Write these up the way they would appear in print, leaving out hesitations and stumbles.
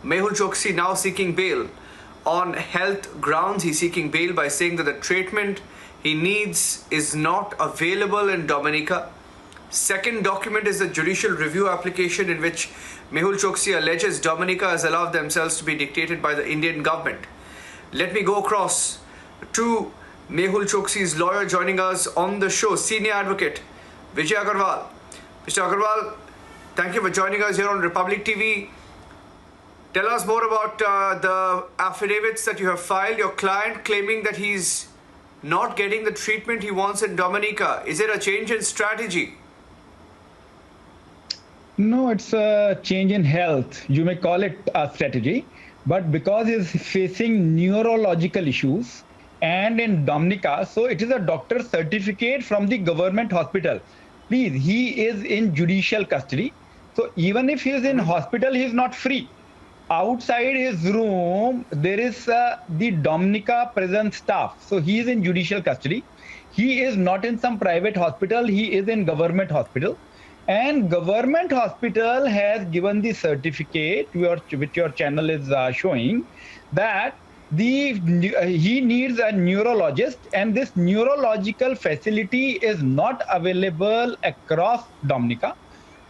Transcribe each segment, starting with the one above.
Mehul Choksi now seeking bail. On health grounds, he's seeking bail by saying that the treatment he needs is not available in Dominica. Second document is the judicial review application in which Mehul Choksi alleges Dominica has allowed themselves to be dictated by the Indian government. Let me go across to Mehul Choksi's lawyer joining us on the show, senior advocate Vijay Aggarwal. Mr. Aggarwal, thank you for joining us here on Republic TV. Tell us more about the affidavits that you have filed. Your client claiming that he's not getting the treatment he wants in Dominica. Is it a change in strategy? No, it's a change in health. You may call it a strategy, but because he's facing neurological issues and in Dominica, so it is a doctor's certificate from the government hospital. Please, he is in judicial custody. So even if he is in hospital, he is not free. Outside his room, there is the Dominica prison staff. So he is in judicial custody. He is not in some private hospital. He is in government hospital. And government hospital has given the certificate, which your channel is showing, that he needs a neurologist, and this neurological facility is not available across Dominica.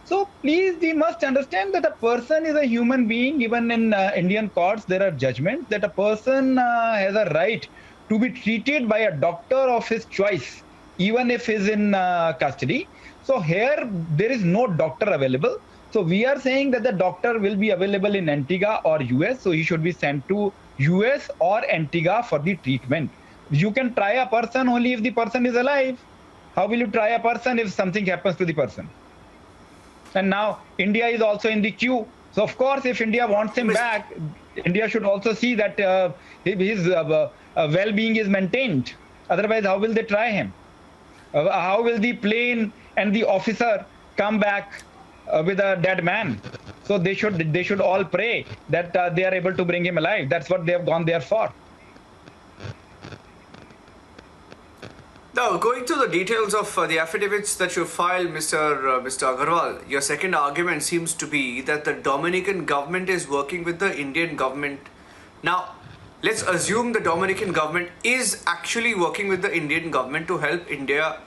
So please, we must understand that a person is a human being. Even in Indian courts, there are judgments that a person has a right to be treated by a doctor of his choice, even if he is in custody. So here, there is no doctor available. So we are saying that the doctor will be available in Antigua or US. So he should be sent to US or Antigua for the treatment. You can try a person only if the person is alive. How will you try a person if something happens to the person? And now India is also in the queue. So of course, if India wants him back, India should also see that his well-being is maintained. Otherwise, how will they try him? How will the plane and the officer come back with a dead man? So they should all pray that they are able to bring him alive. That's what they have gone there for. Now, going to the details of the affidavits that you filed, Mr. Aggarwal, your second argument seems to be that the Dominican government is working with the Indian government. Now, let's assume the Dominican government is actually working with the Indian government to help India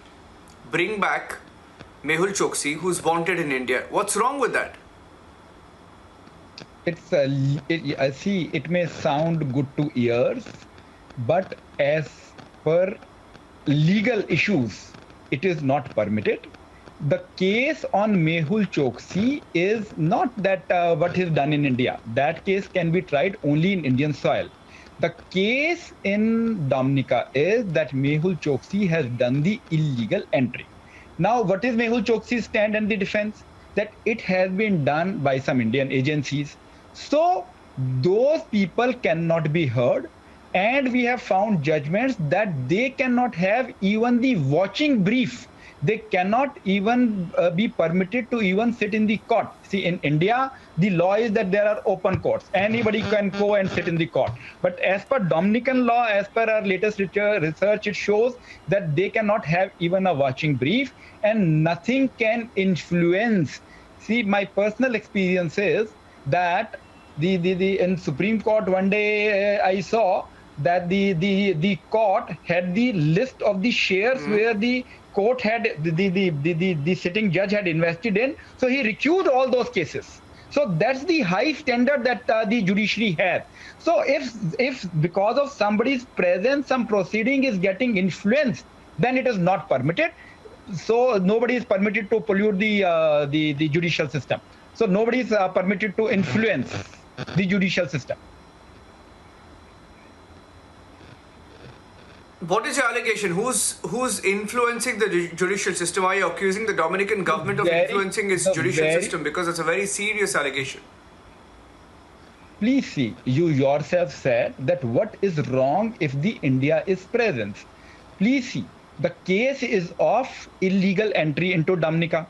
bring back Mehul Choksi, who's wanted in India. What's wrong with that? See, it may sound good to ears, but as per legal issues, it is not permitted. The case on Mehul Choksi is not that what is done in India. That case can be tried only in Indian soil. The case in Dominica is that Mehul Choksi has done the illegal entry. Now, what is Mehul Choksi's stand and the defense? That it has been done by some Indian agencies. So those people cannot be heard. And we have found judgments that they cannot have even the watching brief. They cannot even be permitted to even sit in the court. See, in India, the law is that there are open courts. Anybody can go and sit in the court. But as per Dominican law, as per our latest research, it shows that they cannot have even a watching brief and nothing can influence. See, my personal experience is that in Supreme Court one day I saw that the court had the list of the shares where the court had the sitting judge had invested in. So he recused all those cases. So that's the high standard that the judiciary has. So if because of somebody's presence some proceeding is getting influenced, then it is not permitted. So nobody is permitted to pollute the judicial system. So nobody is permitted to influence the judicial system. What is your allegation? Who's influencing the judicial system? Are you accusing the Dominican government of influencing its judicial system? Because it's a very serious allegation. Please see, you yourself said that what is wrong if the India is present. Please see, the case is of illegal entry into Dominica.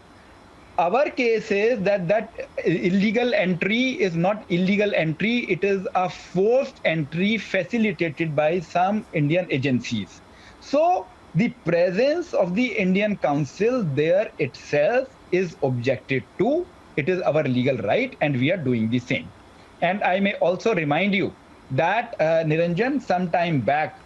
Our case is that illegal entry is not illegal entry, it is a forced entry facilitated by some Indian agencies. So the presence of the Indian Council there itself is objected to. It is our legal right and we are doing the same. And I may also remind you that Niranjan, some time back,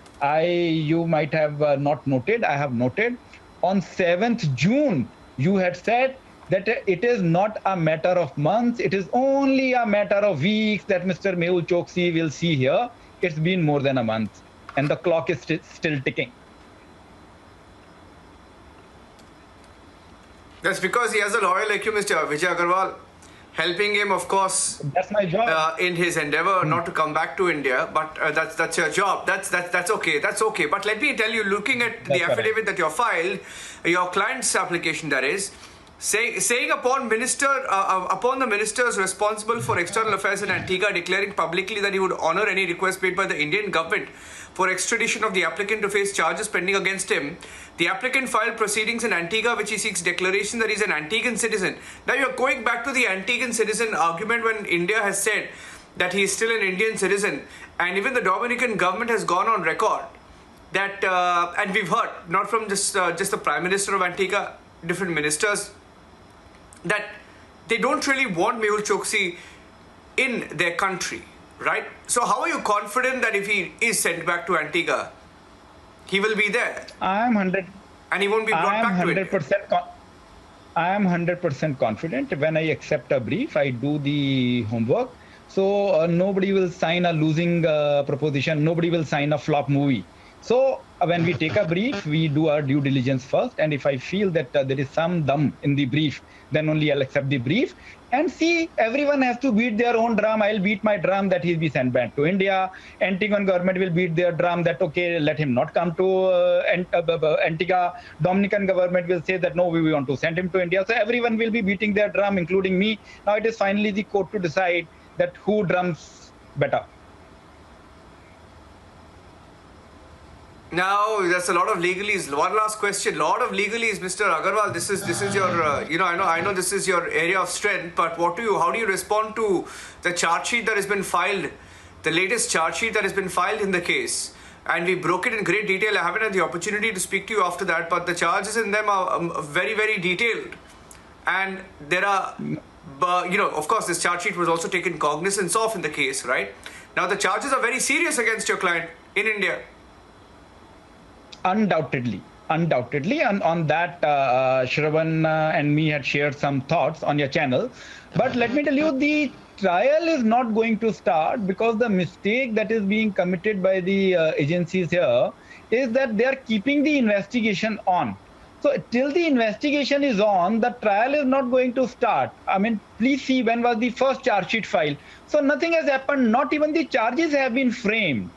you might have not noted, I have noted, on 7th June, you had said that it is not a matter of months, it is only a matter of weeks that Mr. Mehul Choksi will see here. It's been more than a month, and the clock is still ticking. That's because he has a lawyer like you, Mr. Vijay Aggarwal, helping him, of course, That's my job. in his endeavor not to come back to India. But that's your job. That's okay. That's okay. But let me tell you, looking at the affidavit that you filed, your client's application, that is, saying upon the ministers responsible for external affairs in Antigua declaring publicly that he would honor any request made by the Indian government for extradition of the applicant to face charges pending against him. The applicant filed proceedings in Antigua, which he seeks declaration that he is an Antiguan citizen. Now you're going back to the Antiguan citizen argument when India has said that he is still an Indian citizen, and even the Dominican government has gone on record that, and we've heard not from just the Prime Minister of Antigua, different ministers, that they don't really want Mehul Choksi in their country, right? So how are you confident that if he is sent back to Antigua, he will be there? I am 100. And he won't be brought back to India. I am 100% confident. When I accept a brief, I do the homework. So nobody will sign a losing proposition. Nobody will sign a flop movie. So when we take a brief, we do our due diligence first. And if I feel that there is some dum in the brief, then only I'll accept the brief. And see, everyone has to beat their own drum. I'll beat my drum that he'll be sent back to India. Antiguan government will beat their drum that, okay, let him not come to Antigua. Dominican government will say that, no, we want to send him to India. So everyone will be beating their drum, including me. Now it is finally the court to decide that who drums better. Now, that's a lot of legalese. One last question. Lot of legalese, Mr. Aggarwal. This is your, I know this is your area of strength, but how do you respond to the charge sheet that has been filed, the latest charge sheet that has been filed in the case? And we broke it in great detail. I haven't had the opportunity to speak to you after that, but the charges in them are very, very detailed. And there are, of course, this charge sheet was also taken cognizance of in the case, right? Now, the charges are very serious against your client in India. Undoubtedly. And on that, Shravan and me had shared some thoughts on your channel. But let me tell you, the trial is not going to start because the mistake that is being committed by the agencies here is that they are keeping the investigation on. So till the investigation is on, the trial is not going to start. I mean, please see when was the first charge sheet filed. So nothing has happened. Not even the charges have been framed.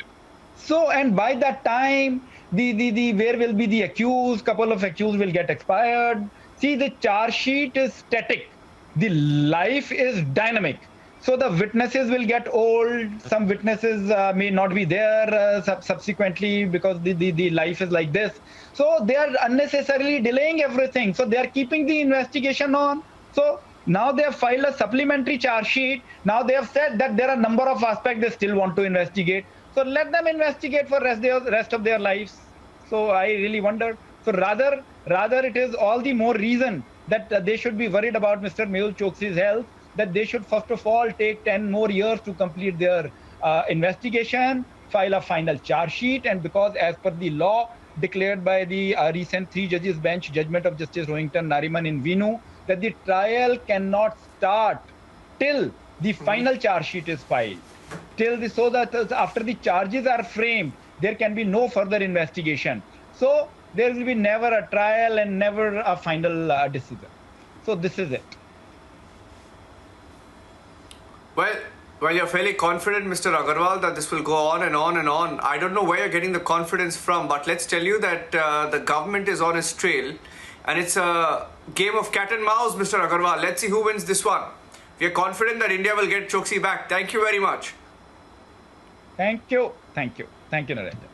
So, and by that time, where will be the accused? Couple of accused will get expired. See, the charge sheet is static. The life is dynamic. So the witnesses will get old. Some witnesses may not be there subsequently because the life is like this. So they are unnecessarily delaying everything. So they are keeping the investigation on. So now they have filed a supplementary charge sheet. Now they have said that there are a number of aspects they still want to investigate. So let them investigate for rest of their lives. So I really wonder. So rather it is all the more reason that they should be worried about Mr. Mehul Choksi's health, that they should first of all take 10 more years to complete their investigation, file a final charge sheet, and because as per the law declared by the recent 3 judges bench judgment of Justice Rohington Nariman in Vinu, that the trial cannot start till the final charge sheet is filed. So that after the charges are framed, there can be no further investigation. So there will be never a trial and never a final decision. So this is it. Well, you're fairly confident, Mr. Aggarwal, that this will go on and on and on. I don't know where you're getting the confidence from, but let's tell you that the government is on its trail, and it's a game of cat and mouse, Mr. Aggarwal. Let's see who wins this one. We are confident that India will get Choksi back. Thank you very much. Thank you, Narendra.